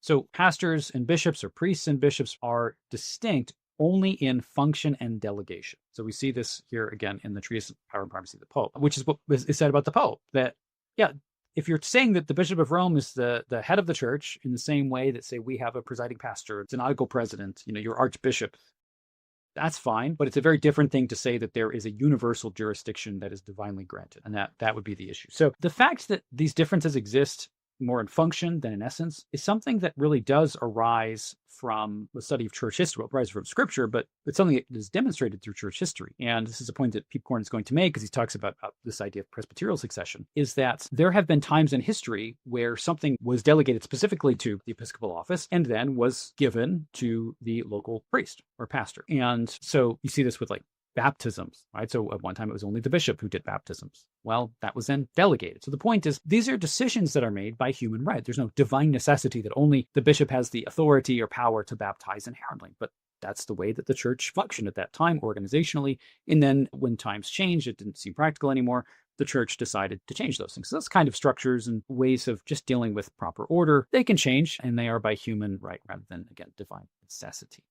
So pastors and bishops or priests and bishops are distinct only in function and delegation. So we see this here again in the Treatise of Power and Primacy of the Pope, which is what is said about the Pope, that, yeah, if you're saying that the Bishop of Rome is the head of the church in the same way that, say, we have a presiding pastor, synodical president, your archbishop, that's fine. But it's a very different thing to say that there is a universal jurisdiction that is divinely granted. And that would be the issue. So the fact that these differences exist more in function than in essence is something that really does arise from the study of church history. Well, it arises from scripture, but it's something that is demonstrated through church history. And this is a point that Peepcorn is going to make, because he talks about this idea of presbyterial succession, is that there have been times in history where something was delegated specifically to the episcopal office and then was given to the local priest or pastor. And so you see this with baptisms, right? So at one time it was only the bishop who did baptisms. Well, that was then delegated. So the point is, these are decisions that are made by human right. There's no divine necessity that only the bishop has the authority or power to baptize inherently, but that's the way that the church functioned at that time organizationally. And then when times changed, it didn't seem practical anymore. The church decided to change those things. So those kind of structures and ways of just dealing with proper order, they can change, and they are by human right rather than, again, divine necessity.